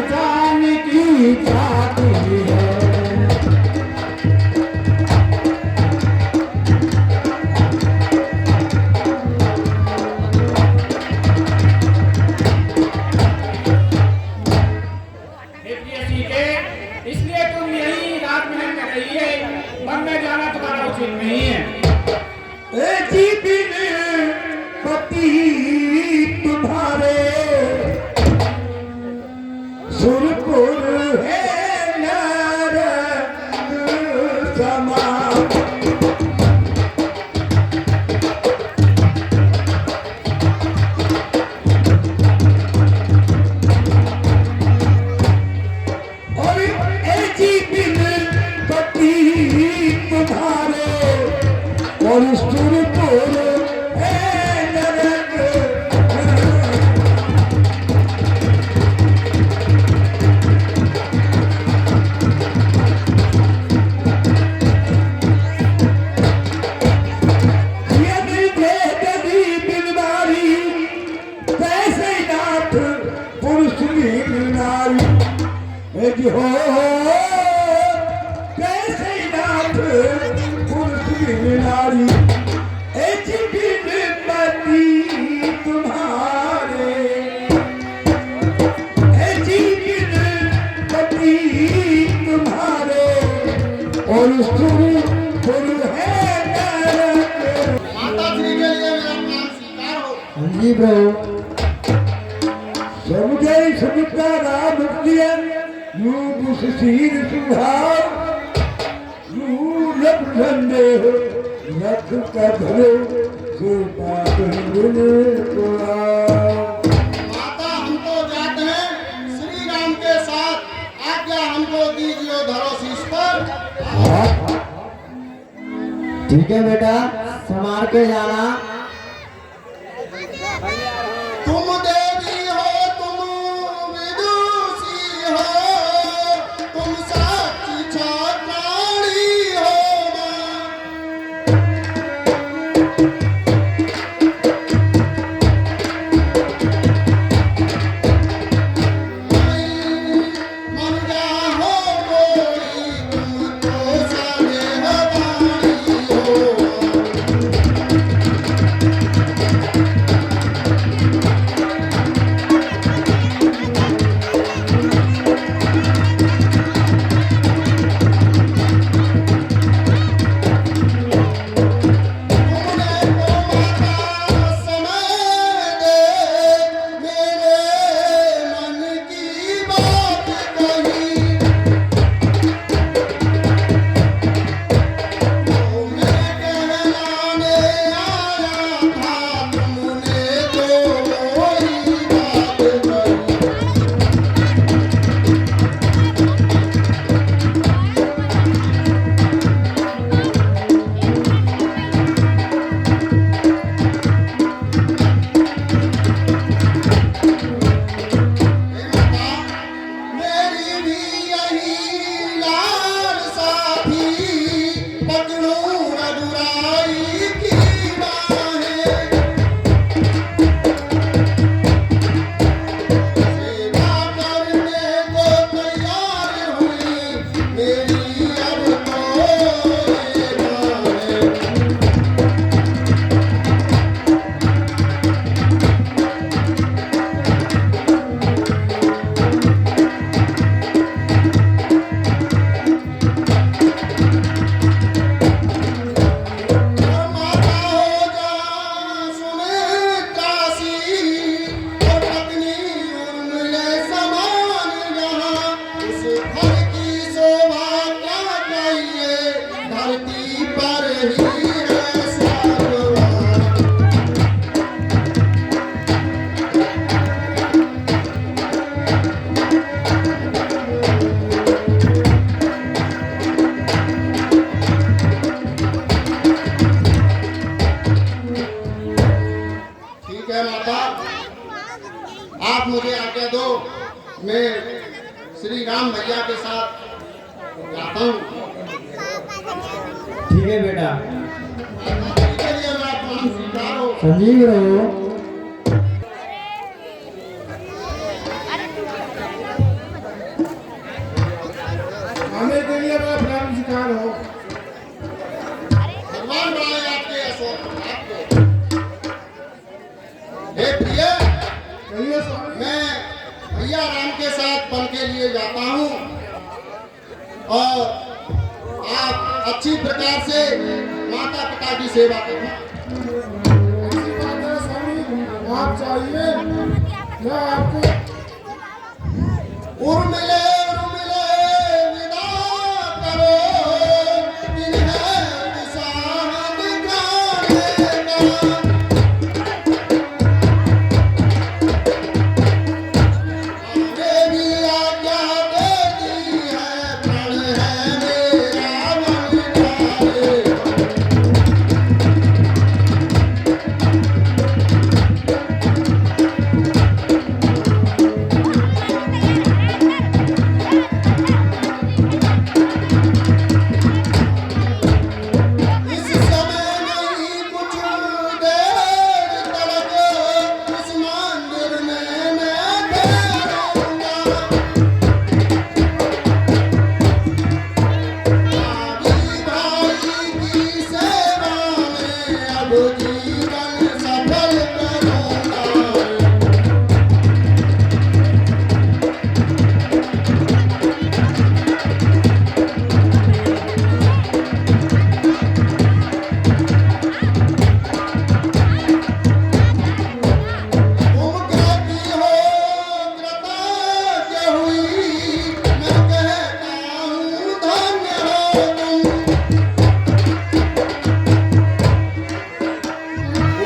जान की जाती है। इसलिए तुम यही रात महल में रहिए, वन में जाना तुम्हारा उचित नहीं है। जी बिन पति तुम्हारे सुरपुर है नरक समा। और सुरपुर है नरक। यदि भेदगी बिलवारी तैसे नाथ पुरुष नारी। यदि हो कैसे नाथ पुरुष नारी। तुम्हारे तुम्हारे और सुरपुर है नरक। माता श्री के लिए मेरा नाम स्वीकार हो। जी प्रभु। समझे सुमित्रा राम यूं शीर सुधार यूं लब झंडे रख कर धरे माता हमको जाते हैं श्री राम के साथ, आज्ञा हमको दीजिए धरो शीश पर। ठीक है बेटा, संभाल के जाना। तुम देवी हो, तुम विदुषी हो, तुम साक्षी छात्राणी हो। आप मुझे आज्ञा दो, मैं श्री राम भैया के साथ जाता हूँ। ठीक है बेटा, इसके लिए मैं अपना स्वीकार हो। संजीव रहो। मेरा प्रेम स्वीकार हो। भगवान बनाए आपके अशोक आपको। हे प्रिय, कहिए स्वामी। मैं भैया राम के साथ वन के लिए जाता हूँ और आप अच्छी प्रकार से माता पिता की सेवा करना। ऐसी बात है स्वामी, आप चाहिए मैं आपको उर्मिले उर्मिले विदा करो, इन्हें दिशा दिखाने का। आगे भी आज्ञा देती है, प्रण है मेरा मन जाए। इस समय नहीं कुछ देर तक इस मंदिर में मैं ठहरूंगा। भाभी भाई की सेवा में अब जीवन सफल करूंगा। तुम कहती हो कृतज्ञ हुई, मैं कहता हूँ धन्य हो तुम।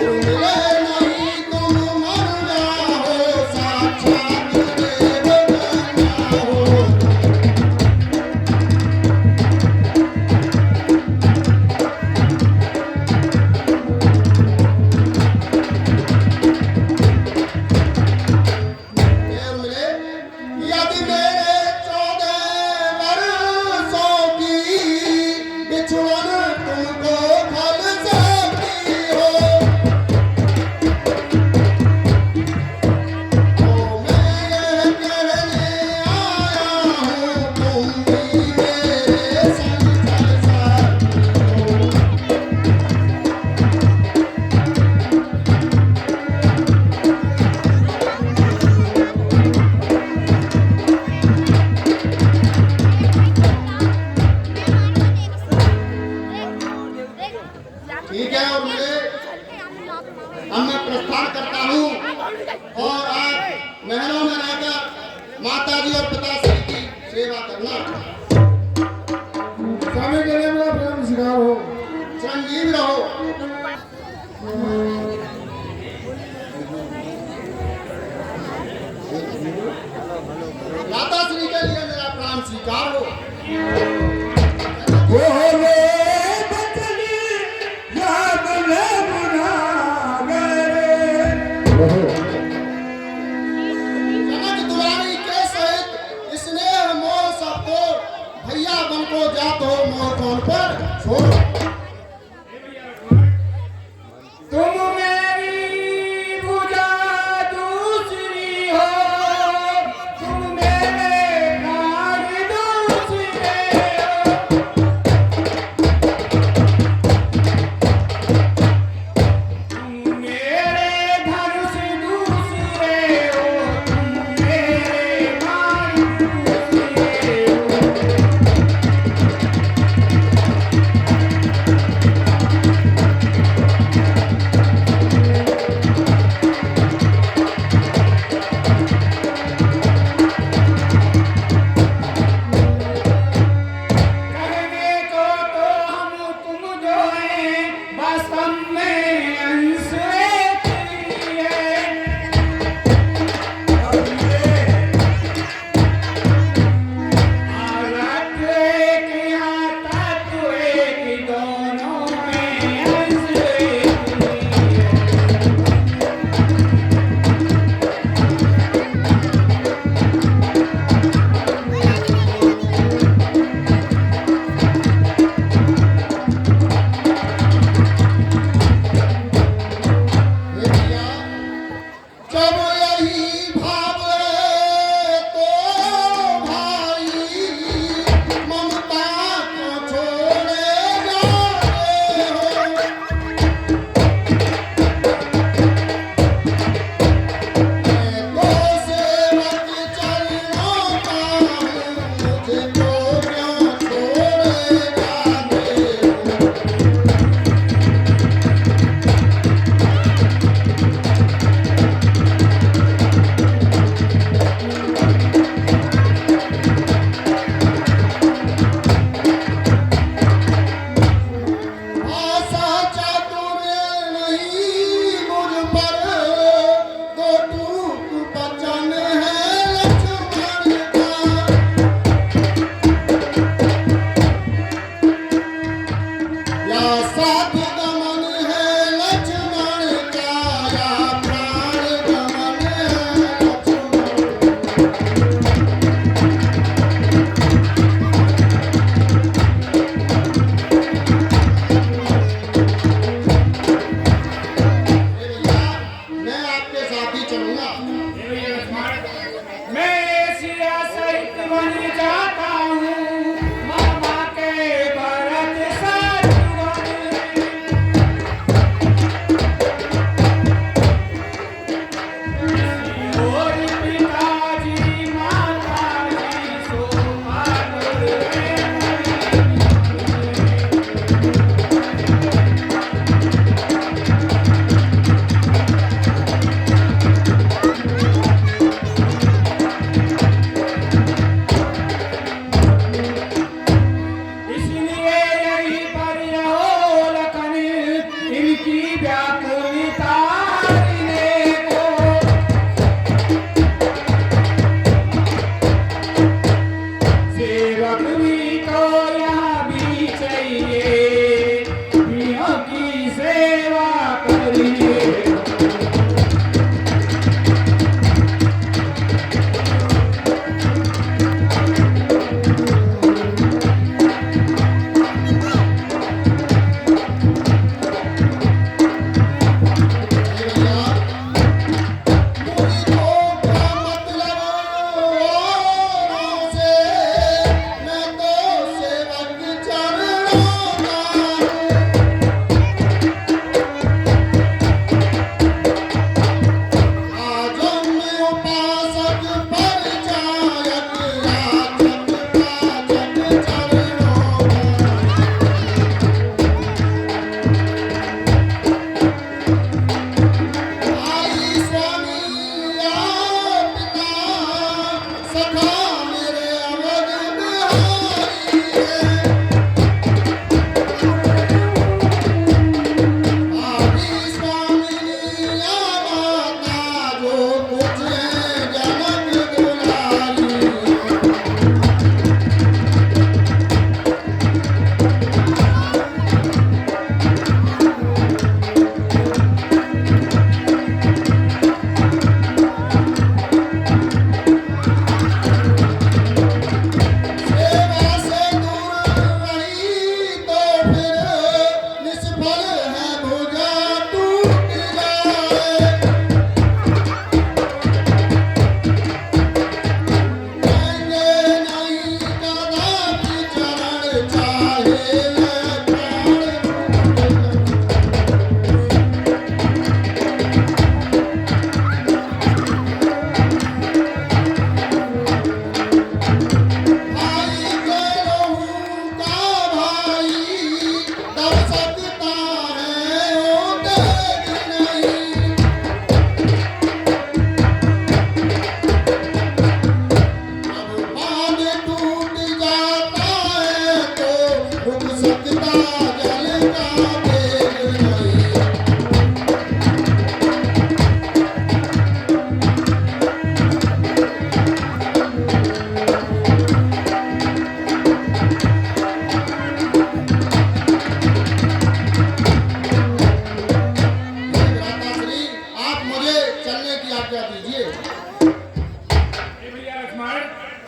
उर्मिले नहीं तुम मर जाओ, साक्षात देव कन्या हो। उर्मिले, यदि मेरे 14 वर्षों की बिछुड़न तुमको फल सकती हो, तो मैं यह कहने आया हूँ, तुम भी मेरे संग साथी हो। ठीक है, और मैं प्रस्थान करता हूँ और आप महलों में रहकर माता जी और पिताश्री की सेवा करना। स्वामी के लिए मेरा प्रेम स्वीकार हो। चिरंजीव रहो। माता श्री के लिए मेरा प्राण स्वीकार हो। बोले बचनी याद न बुलावे। जनक दुलारी के सहित स्नेह मोह सबको भैया बन को जात हो मोह कौन पर छोड़ो। तुम मेरी भुजा दूसरी हो, तुम मेरे प्राण दूसरे हो। तुम मेरे धनुष दूसरे हो, तुम मेरे प्राण दूसरे हो। बन जाता हूँ मामा के भरत शत्रुघ्न और पिताजी माताजी सोहाग इसलिए यहीं पर रहो लखन इनकी व्याकुलता हरने को सेवक भी तो यहाँ भी चाहिए प्रियों की सेवा करिए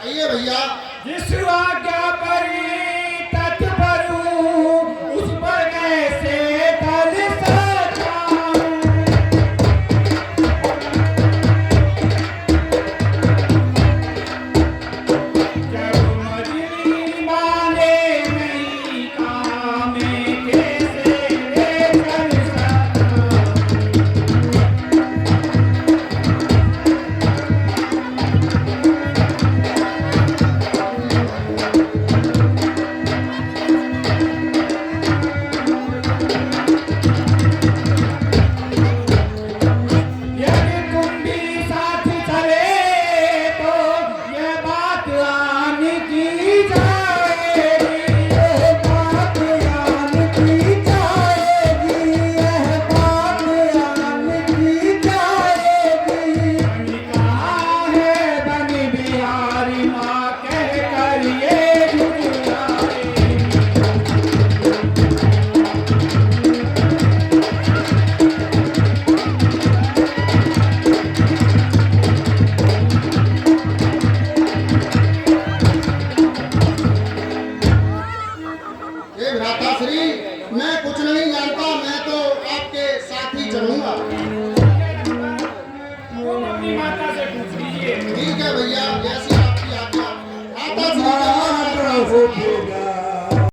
आइए भैया। जिस आज्ञा पर तत्पर हूँ उस पर कैसे कर सकता हूँ। जब मजली माने नहीं काम कैसे कर सकता हूँ। यदि तुम भी साथ चले तो ये बात आने की जाएगी, ये बात आने की जाएगी, यह बात आने की जाएगी। बनी कहाँ है बनी बिहारी माँ कह कर ये झुक जाएगी। हे भ्राताश्री, मैं कुछ नहीं जानता, मैं तो आपके साथ ही चलूंगा। तुम अपनी माता से पूछ लीजिए। ठीक है भैया, जैसी आपकी आज्ञा। हो बेगा